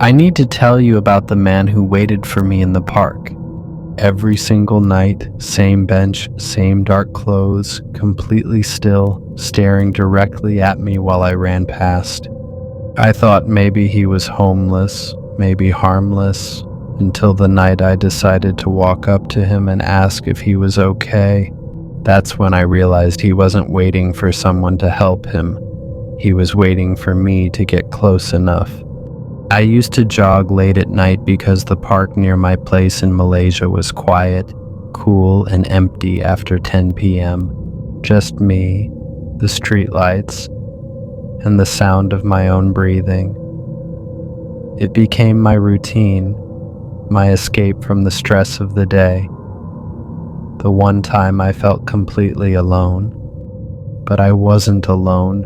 I need to tell you about the man who waited for me in the park. Every single night, same bench, same dark clothes, completely still, staring directly at me while I ran past. I thought maybe he was homeless, maybe harmless, until the night I decided to walk up to him and ask if he was okay. That's when I realized he wasn't waiting for someone to help him. He was waiting for me to get close enough. I used to jog late at night because the park near my place in Malaysia was quiet, cool, and empty after 10 p.m. Just me, the streetlights, and the sound of my own breathing. It became my routine, my escape from the stress of the day. The one time I felt completely alone. But I wasn't alone.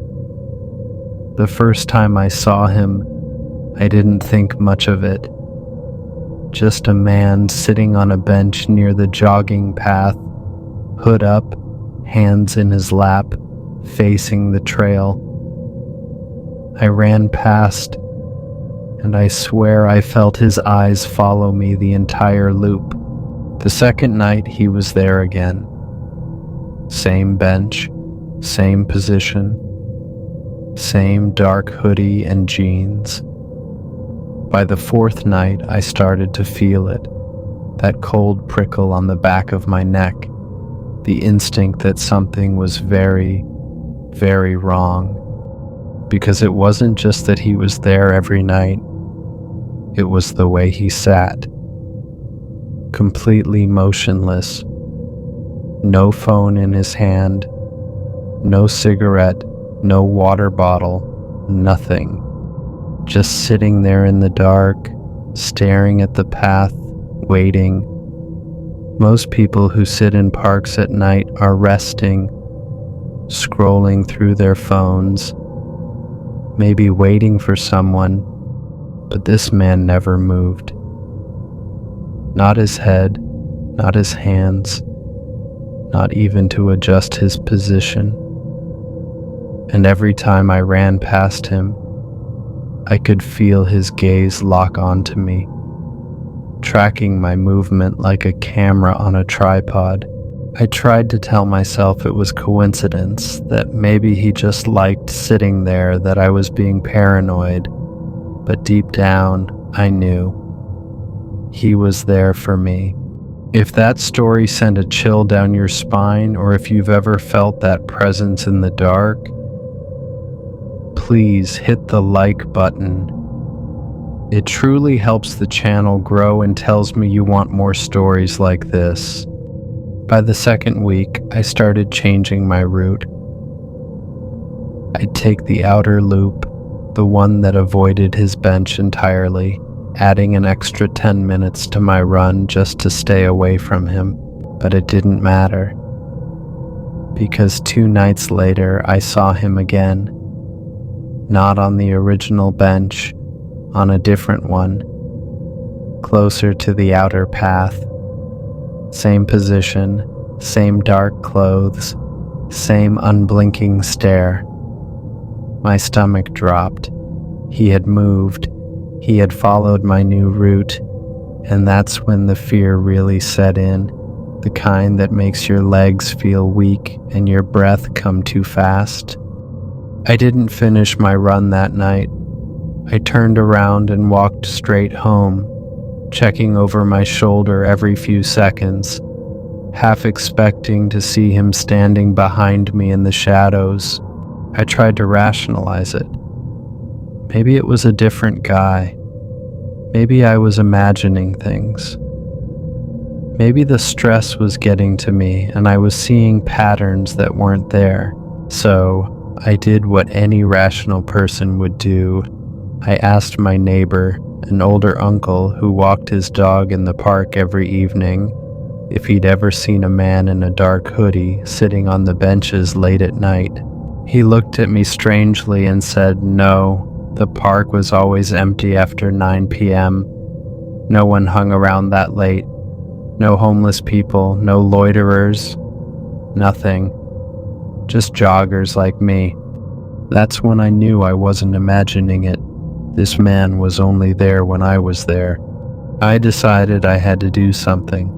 The first time I saw him, I didn't think much of it. Just a man sitting on a bench near the jogging path, hood up, hands in his lap, facing the trail. I ran past, and I swear I felt his eyes follow me the entire loop. The second night he was there again. Same bench, same position, same dark hoodie and jeans. By the fourth night, I started to feel it, that cold prickle on the back of my neck, the instinct that something was very, very wrong. Because it wasn't just that he was there every night, it was the way he sat, completely motionless, no phone in his hand, no cigarette, no water bottle, nothing. Just sitting there in the dark, staring at the path, waiting. Most people who sit in parks at night are resting, scrolling through their phones, maybe waiting for someone, but this man never moved. Not his head, not his hands, not even to adjust his position. And every time I ran past him, I could feel his gaze lock onto me, tracking my movement like a camera on a tripod. I tried to tell myself it was coincidence, that maybe he just liked sitting there, that I was being paranoid, but deep down, I knew. He was there for me. If that story sent a chill down your spine, or if you've ever felt that presence in the dark, please hit the like button. It truly helps the channel grow and tells me you want more stories like this. By the second week, I started changing my route. I'd take the outer loop, the one that avoided his bench entirely, adding an extra 10 minutes to my run just to stay away from him. But it didn't matter, because 2 nights later I saw him again. Not on the original bench, on a different one, closer to the outer path. Same position, same dark clothes, same unblinking stare. My stomach dropped. He had moved. He had followed my new route, and that's when the fear really set in, the kind that makes your legs feel weak and your breath come too fast. I didn't finish my run that night. I turned around and walked straight home, checking over my shoulder every few seconds, half expecting to see him standing behind me in the shadows. I tried to rationalize it. Maybe it was a different guy. Maybe I was imagining things. Maybe the stress was getting to me and I was seeing patterns that weren't there. So I did what any rational person would do. I asked my neighbor, an older uncle who walked his dog in the park every evening, if he'd ever seen a man in a dark hoodie sitting on the benches late at night. He looked at me strangely and said no, the park was always empty after 9 p.m. No one hung around that late. No homeless people, no loiterers, nothing. Just joggers like me. That's when I knew I wasn't imagining it. This man was only there when I was there. I decided I had to do something.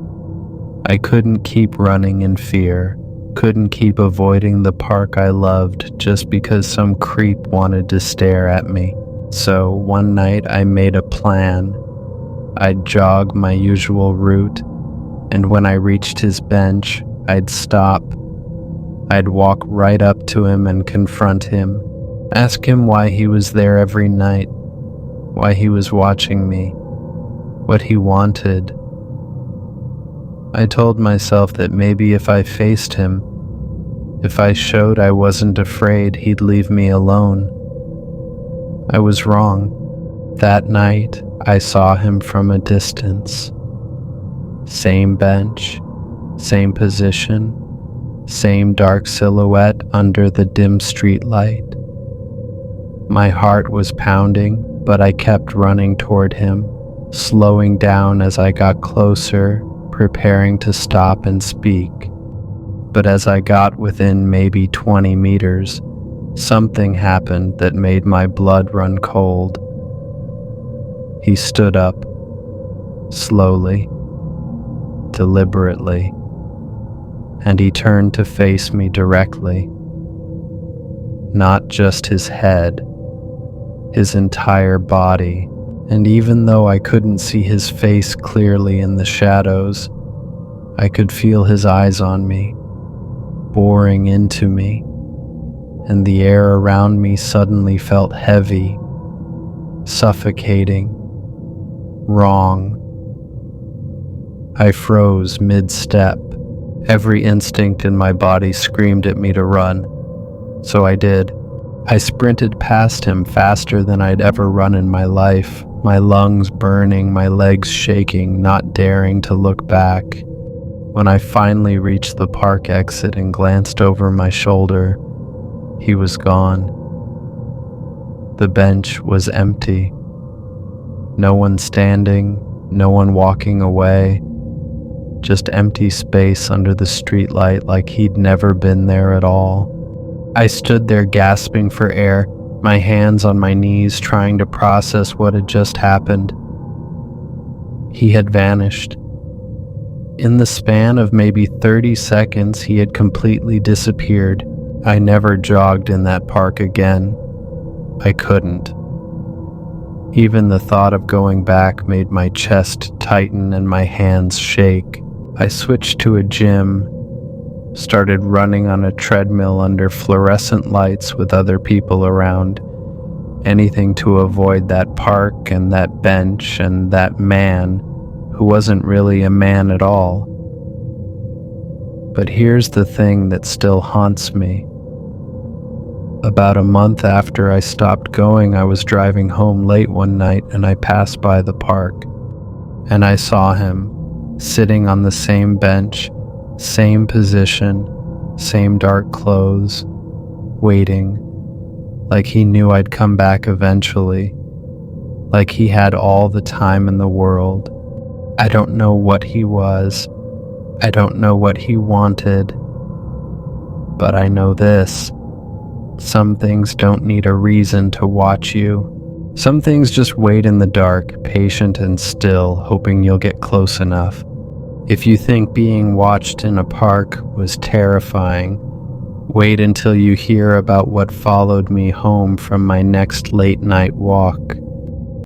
I couldn't keep running in fear, couldn't keep avoiding the park I loved just because some creep wanted to stare at me. So one night I made a plan. I'd jog my usual route, and when I reached his bench, I'd stop. I'd walk right up to him and confront him, ask him why he was there every night, why he was watching me, what he wanted. I told myself that maybe if I faced him, if I showed I wasn't afraid, he'd leave me alone. I was wrong. That night, I saw him from a distance. Same bench, same position, same dark silhouette under the dim street light. My heart was pounding, but I kept running toward him, slowing down as I got closer, preparing to stop and speak. But as I got within maybe 20 meters, something happened that made my blood run cold. He stood up, slowly, deliberately, and he turned to face me directly. Not just his head, his entire body. And even though I couldn't see his face clearly in the shadows, I could feel his eyes on me, boring into me, and the air around me suddenly felt heavy, suffocating, wrong. I froze mid-step. Every instinct in my body screamed at me to run, so I did. I sprinted past him faster than I'd ever run in my life, my lungs burning, my legs shaking, not daring to look back. When I finally reached the park exit and glanced over my shoulder, he was gone. The bench was empty. No one standing, no one walking away, just empty space under the streetlight like he'd never been there at all. I stood there gasping for air, my hands on my knees trying to process what had just happened. He had vanished. In the span of maybe 30 seconds, he had completely disappeared. I never jogged in that park again. I couldn't. Even the thought of going back made my chest tighten and my hands shake. I switched to a gym, started running on a treadmill under fluorescent lights with other people around. Anything to avoid that park and that bench and that man who wasn't really a man at all. But here's the thing that still haunts me. About a month after I stopped going, I was driving home late one night and I passed by the park. And I saw him, sitting on the same bench, same position, same dark clothes, waiting, like he knew I'd come back eventually, like he had all the time in the world. I don't know what he was, I don't know what he wanted, but I know this. Some things don't need a reason to watch you. Some things just wait in the dark, patient and still, hoping you'll get close enough. If you think being watched in a park was terrifying, wait until you hear about what followed me home from my next late night walk.